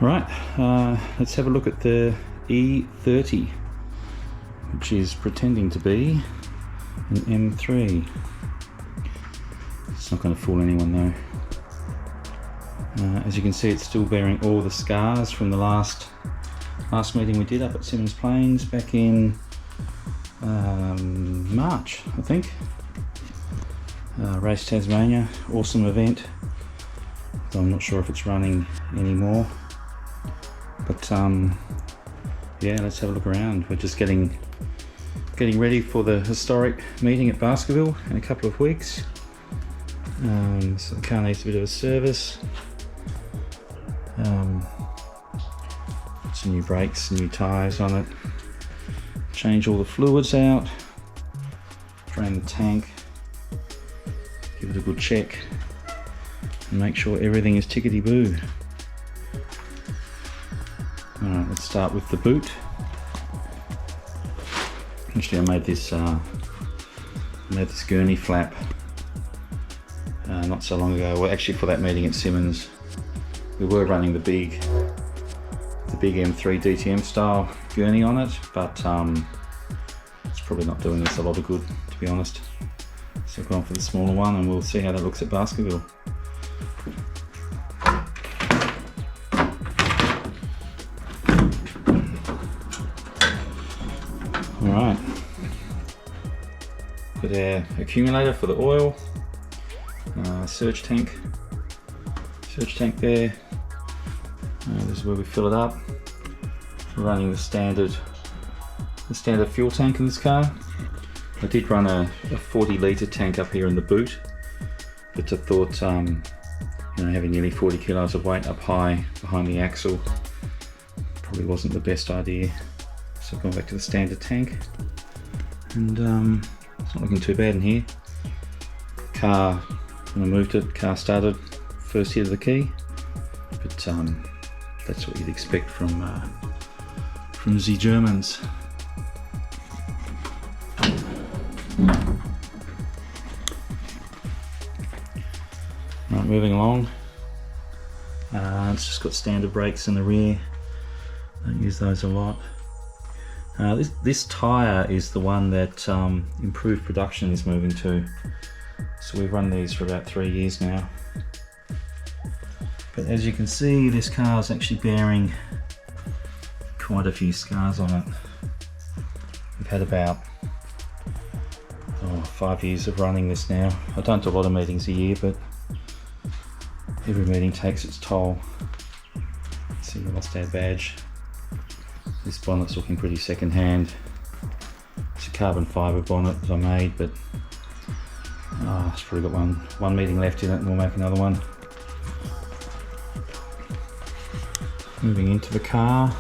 Right, let's have a look at the E30, which is pretending to be an M3. It's not going to fool anyone though. As you can see, it's still bearing all the scars from the last meeting we did up at Symonds Plains back in March, I think. Race Tasmania, awesome event. Though I'm not sure if it's running anymore. But yeah, let's have a look around. We're just getting ready for the historic meeting at Baskerville in a couple of weeks. So the car needs a bit of a service. Some new brakes, new tyres on it. Change all the fluids out. Drain the tank. Give it a good check. And make sure everything is tickety-boo. Alright, let's start with the boot. Actually, I made this gurney flap not so long ago. Well, actually, for that meeting at Symonds, we were running the big M3 DTM style gurney on it, but it's probably not doing us a lot of good, to be honest. So I've gone for the smaller one, and we'll see how that looks at Baskerville. Alright, got our accumulator for the oil, surge tank there. This is where we fill it up. We're running the standard fuel tank in this car. I did run a 40 litre tank up here in the boot, but I thought having nearly 40 kilos of weight up high behind the axle probably wasn't the best idea. So I've gone back to the standard tank, and it's not looking too bad in here. Car, when I moved it, car started first hit of the key, but that's what you'd expect from the Germans. Right, moving along. It's just got standard brakes in the rear. Don't use those a lot. This tyre is the one that improved production is moving to. So we've run these for about 3 years now. But as you can see, this car is actually bearing quite a few scars on it. We've had about 5 years of running this now. I don't do a lot of meetings a year, but every meeting takes its toll. See, we lost our badge. This bonnet's looking pretty second-hand. It's a carbon fibre bonnet that I made, but it's probably got one meeting left in it, and we'll make another one. Moving into the car,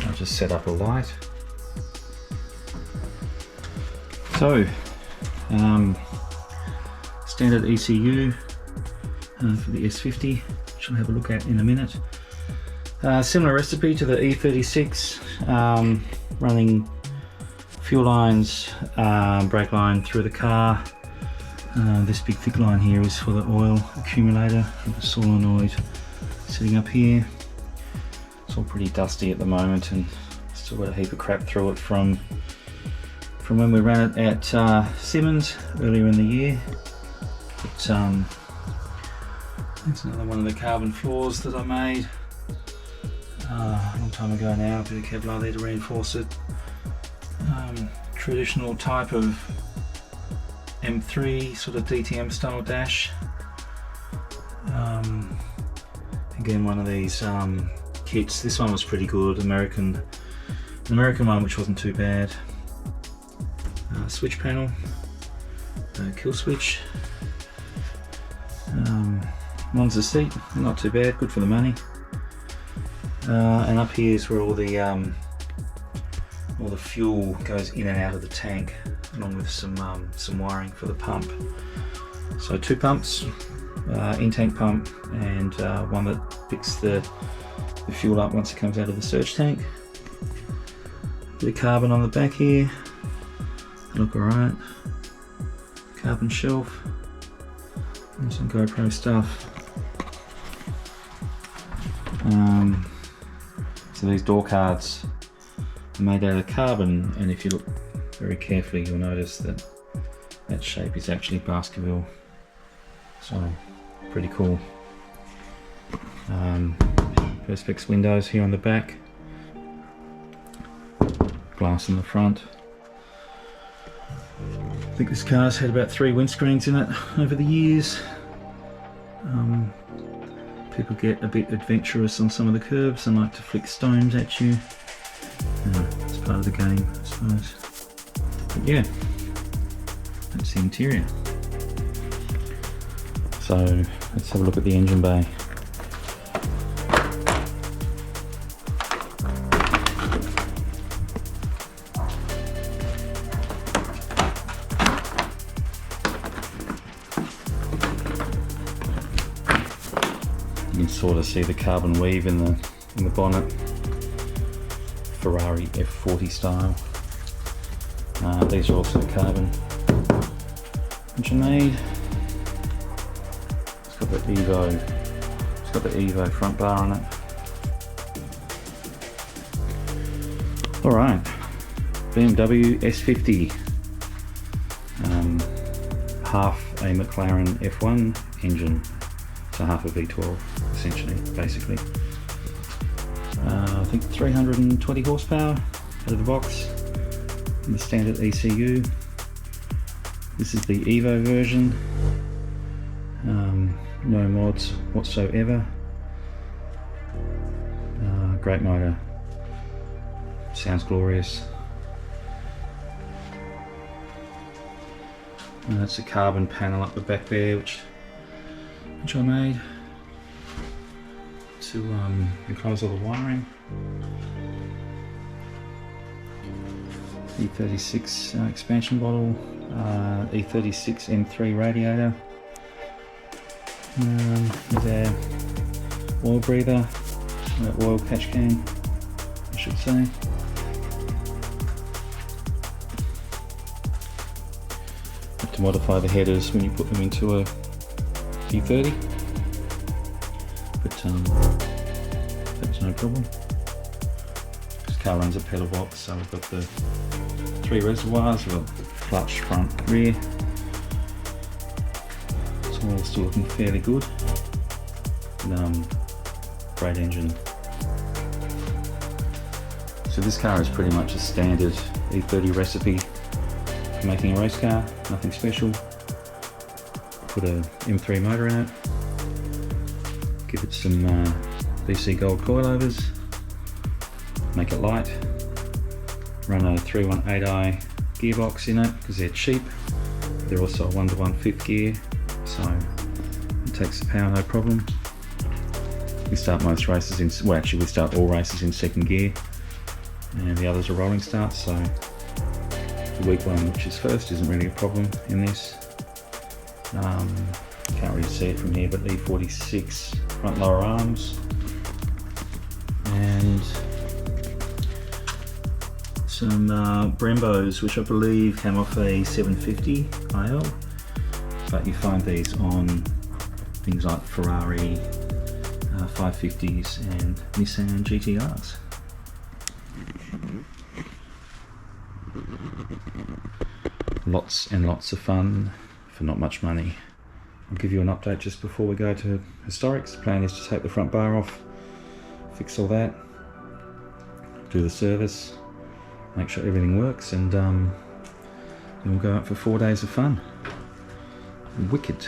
I'll just set up a light. So, standard ECU for the S50, which I'll have a look at in a minute. Similar recipe to the E36, running fuel lines, brake line through the car. This big thick line here is for the oil accumulator with the solenoid sitting up here. It's all pretty dusty at the moment, and still got a heap of crap through it from when we ran it at Symonds earlier in the year. But that's another one of the carbon floors that I made a long time ago now. A bit of Kevlar there to reinforce it. Traditional type of M3 sort of DTM style dash. Again, one of these kits. This one was pretty good. An American one, which wasn't too bad. Switch panel, kill switch. One's the seat, not too bad, good for the money. And up here is where all the fuel goes in and out of the tank, along with some wiring for the pump. So 2 pumps, in-tank pump, and one that picks the fuel up once it comes out of the surge tank. Bit of carbon on the back here, look alright. Carbon shelf, and some GoPro stuff. So these door cards are made out of carbon, and if you look very carefully you'll notice that that shape is actually Baskerville, so pretty cool. Perspex windows here on the back, glass in the front. I think this car's had about 3 windscreens in it over the years. People get a bit adventurous on some of the curves and like to flick stones at you. It's part of the game, I suppose. But yeah, that's the interior. So let's have a look at the engine bay. You can sort of see the carbon weave in the bonnet, Ferrari F40 style. These are also carbon, which are made. It's got the Evo front bar on it. All right, BMW S50, half a McLaren F1 engine. So half a V12, essentially, basically. I think 320 horsepower out of the box, in the standard ECU. This is the Evo version. No mods whatsoever. Great motor. Sounds glorious. That's a carbon panel up the back there, which I made to enclose all the wiring. E36 expansion bottle, E36 M3 radiator. There's our oil breather, oil catch can, I should say. Have to modify the headers when you put them into a E30, but that's no problem. This car runs a pedal box, so we've got the 3 reservoirs, we've got clutch, front, rear. It's all still looking fairly good. Great engine. So this car is pretty much a standard E30 recipe for making a race car, nothing special. Put a M3 motor in it, give it some BC Gold coilovers, make it light, run a 318i gearbox in it because they're cheap. They're also a 1:1 fifth gear, so it takes the power no problem. We start most races in, well actually we start all races in 2nd gear, and the others are rolling starts, so the weak one, which is first, isn't really a problem in this. Can't really see it from here, but E46 front lower arms, and some Brembos, which I believe came off a 750 IL, but you find these on things like Ferrari 550s and Nissan GTRs. Lots and lots of fun for not much money. I'll give you an update just before we go to Historics. The plan is to take the front bar off, fix all that, do the service, make sure everything works, and then we'll go out for 4 days of fun. Wicked.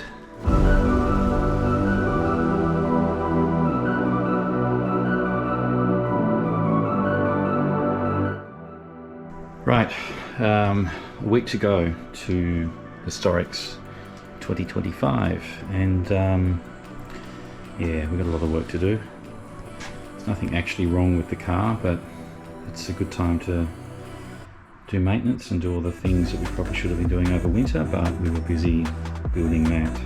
Right, a week to go to Historics 2025, and yeah, we've got a lot of work to do. There's nothing actually wrong with the car, but it's a good time to do maintenance and do all the things that we probably should have been doing over winter, but we were busy building that.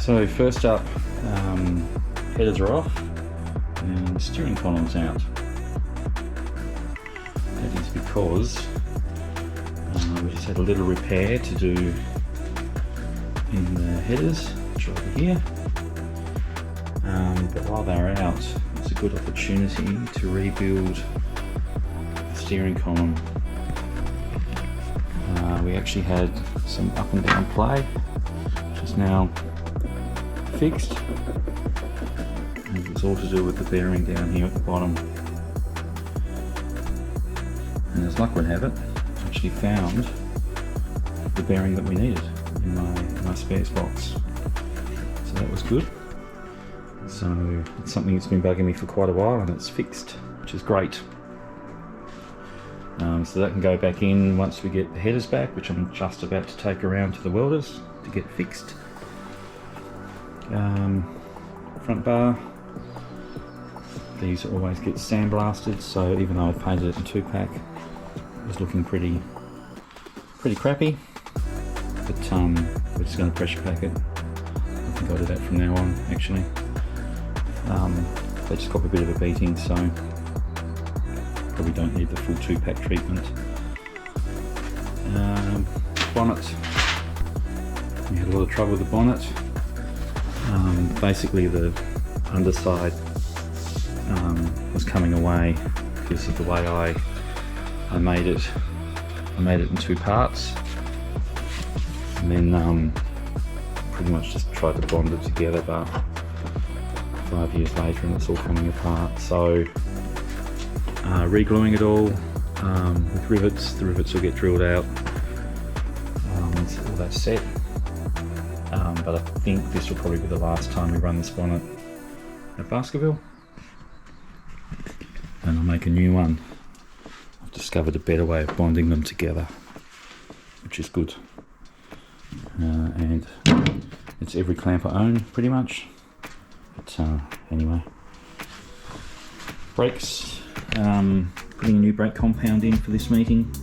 So first up, headers are off and steering column's out. That is because we just had a little repair to do in the headers, which are over here. But while they were out, it's a good opportunity to rebuild the steering column. We actually had some up and down play, which is now fixed. And it's all to do with the bearing down here at the bottom. And as luck would have it, I actually found the bearing that we needed in my spares box. So that was good. So it's something that's been bugging me for quite a while, and it's fixed, which is great. So that can go back in once we get the headers back, which I'm just about to take around to the welders to get fixed. Front bar, these always get sandblasted, so even though I painted it in 2-pack, it was looking pretty crappy. But we're just going to pressure pack it. I think I'll do that from now on, actually. They just got a bit of a beating, so probably don't need the full 2-pack treatment. Bonnet. We had a lot of trouble with the bonnet. Basically the underside was coming away because of the way I made it. I made it in 2 parts, and then pretty much just tried to bond it together, but 5 years later and it's all coming apart. So re-gluing it all with rivets. The rivets will get drilled out, all that's set. But I think this will probably be the last time we run this bonnet at Baskerville, and I'll make a new one. I've discovered a better way of bonding them together, which is good. And it's every clamp I own pretty much. But anyway, brakes. Putting a new brake compound in for this meeting.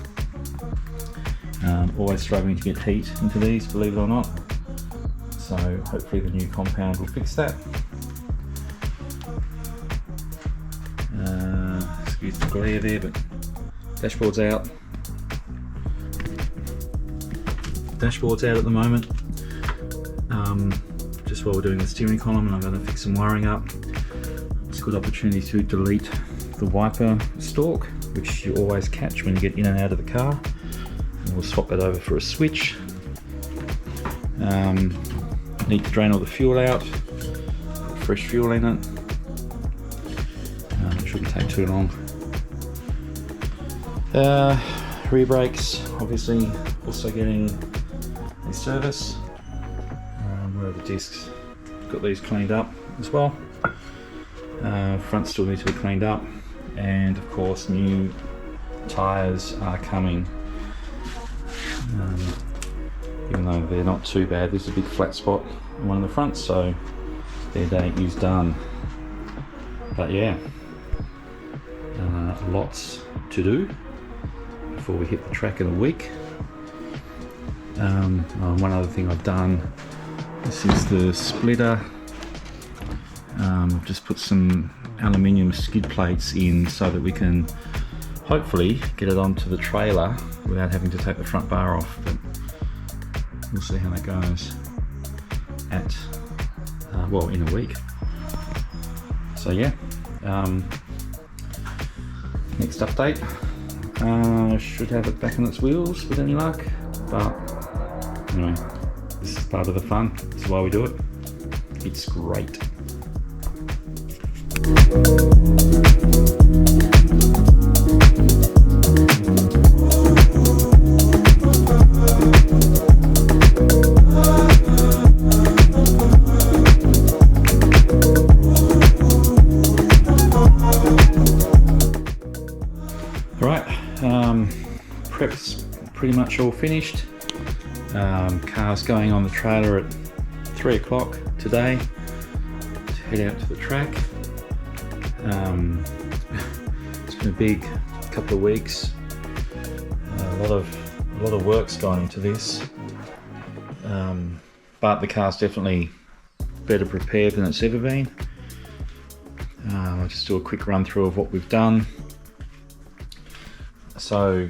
Always struggling to get heat into these, believe it or not. So hopefully the new compound will fix that. Excuse the glare there, but dashboard's out. Dashboard's out at the moment. Just while we're doing the steering column, and I'm going to fix some wiring up. It's a good opportunity to delete the wiper stalk, which you always catch when you get in and out of the car. And we'll swap that over for a switch. Need to drain all the fuel out, put fresh fuel in it. It shouldn't take too long. Rear brakes, obviously, also getting a service. Where are the discs? Got these cleaned up as well. Front still need to be cleaned up, and of course new tyres are coming. Even though they're not too bad, there's a big flat spot on one of the fronts, so their day is done. But yeah, lots to do before we hit the track in a week. One other thing I've done, this is the splitter. I've just put some aluminium skid plates in so that we can hopefully get it onto the trailer without having to take the front bar off. But we'll see how that goes at well, in a week. So yeah, next update, should have it back on its wheels with any luck. But anyway, this is part of the fun. This is why we do it. It's great. Prep's pretty much all finished. Car's going on the trailer at 3 o'clock today to head out to the track. It's been a big couple of weeks. A lot of work's gone into this, but the car's definitely better prepared than it's ever been. I'll just do a quick run through of what we've done. So,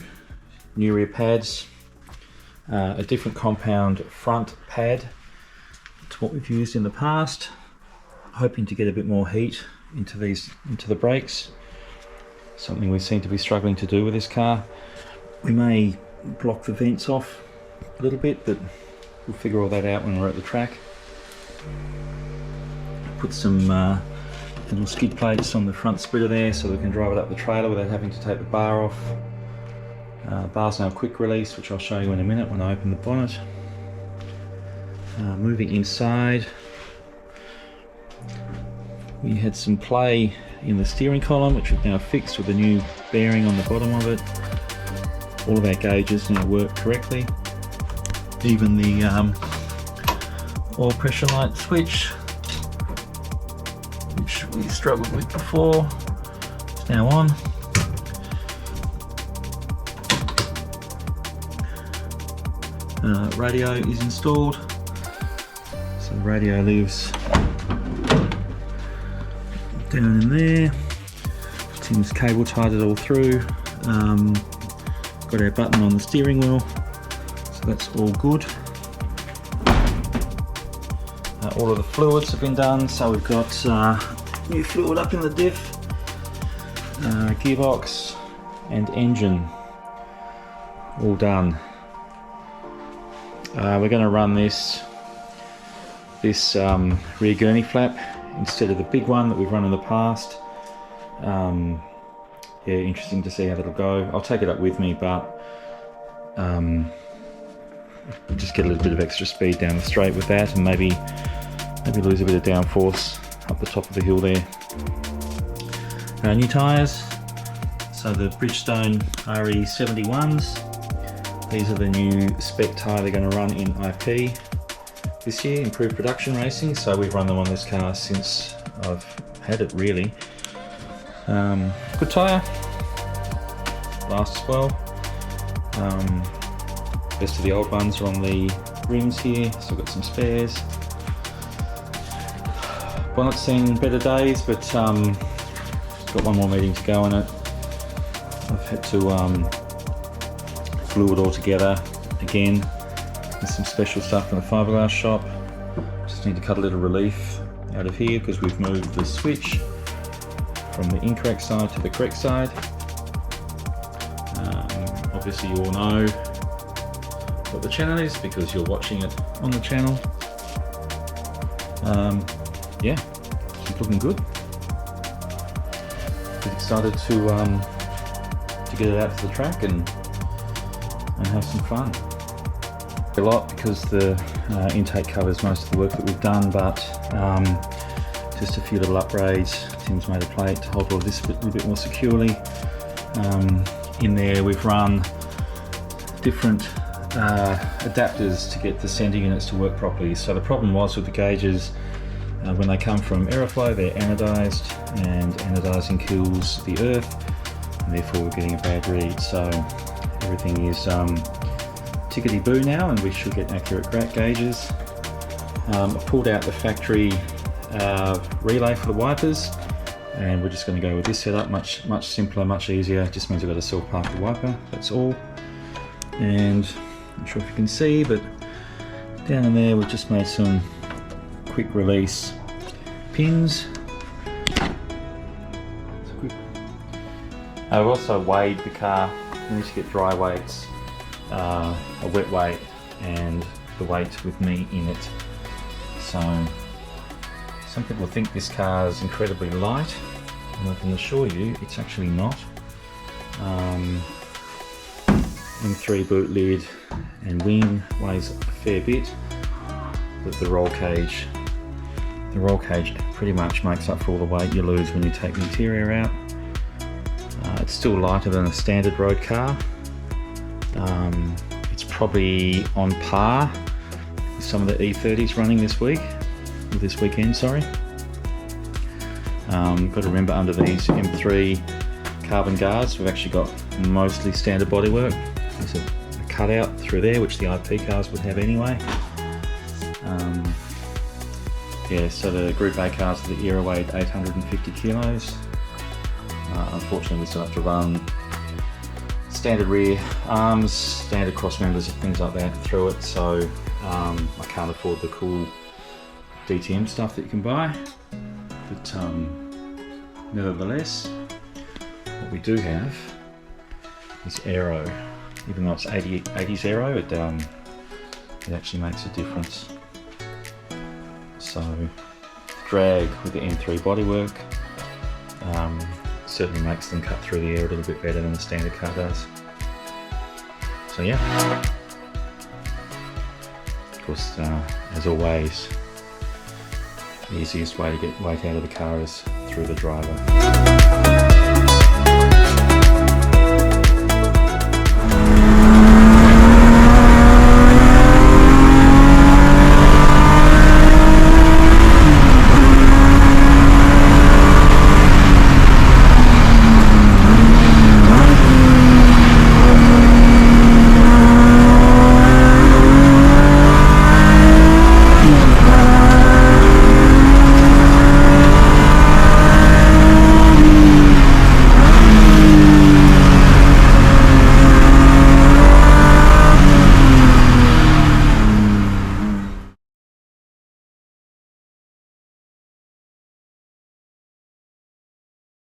new rear pads, a different compound front pad to what we've used in the past. hoping to get a bit more heat into the brakes. Something we seem to be struggling to do with this car. We may block the vents off a little bit, but we'll figure all that out when we're at the track. Put some little skid plates on the front splitter there so we can drive it up the trailer without having to take the bar off. Bar's now quick release, which I'll show you in a minute when I open the bonnet. Moving inside, we had some play in the steering column, which we've now fixed with a new bearing on the bottom of it. All of our gauges now work correctly. Even the oil pressure light switch, which we struggled with before, is now on. Radio is installed, so the radio lives down in there. Tim's cable tied it all through. Got our button on the steering wheel, so that's all good. All of the fluids have been done, so we've got new fluid up in the diff, gearbox and engine all done. We're going to run this rear gurney flap instead of the big one that we've run in the past. Yeah, interesting to see how that'll go. I'll take it up with me, but just get a little bit of extra speed down the straight with that, and maybe lose a bit of downforce up the top of the hill there. New tyres, so the Bridgestone RE71s. These are the new spec tyre they're going to run in IP this year, improved production racing. So we've run them on this car since I've had it, really. Good tyre, lasts well. Rest of the old ones are on the rims here, still got some spares. Bonnet's seen better days, but got one more meeting to go on it. I've had to glue it all together again with some special stuff from the fiberglass shop. Just need to cut a little relief out of here because we've moved the switch from the incorrect side to the correct side. Obviously you all know what the channel is because you're watching it on the channel. Yeah, it's looking good. Pretty excited to get it out to the track and have some fun. A lot because the intake covers most of the work that we've done, but just a few little upgrades. Tim's made a plate to hold all of this a little bit more securely. In there we've run different adapters to get the sender units to work properly. So the problem was with the gauges, when they come from aeroflow, they're anodized, and anodizing kills the earth, and therefore we're getting a bad read. So everything is tickety-boo now, and we should get accurate gauges. I've pulled out the factory relay for the wipers, and we're just going to go with this setup. Much simpler, much easier. Just means I've got to self-park the wiper, that's all. And I'm not sure if you can see, but down in there we've just made some quick release pins. I've also weighed the car. I need to get dry weights, a wet weight, and the weight with me in it. So some people think this car is incredibly light, and I can assure you it's actually not. M3 boot lid and wing weighs a fair bit, but the roll cage pretty much makes up for all the weight you lose when you take the interior out. It's still lighter than a standard road car. It's probably on par with some of the E30s running this weekend, sorry. Got to remember, under these M3 carbon guards, we've actually got mostly standard bodywork. There's a cutout through there, which the IP cars would have anyway. Yeah, so the Group A cars of the era weighed 850 kilos. Unfortunately, we still have to run standard rear arms, standard cross members, and things like that through it, so I can't afford the cool DTM stuff that you can buy. But nevertheless, what we do have is aero. Even though it's 80s aero, it actually makes a difference. So drag with the M3 bodywork certainly makes them cut through the air a little bit better than the standard car does. So yeah, of course, as always, the easiest way to get weight out of the car is through the driver.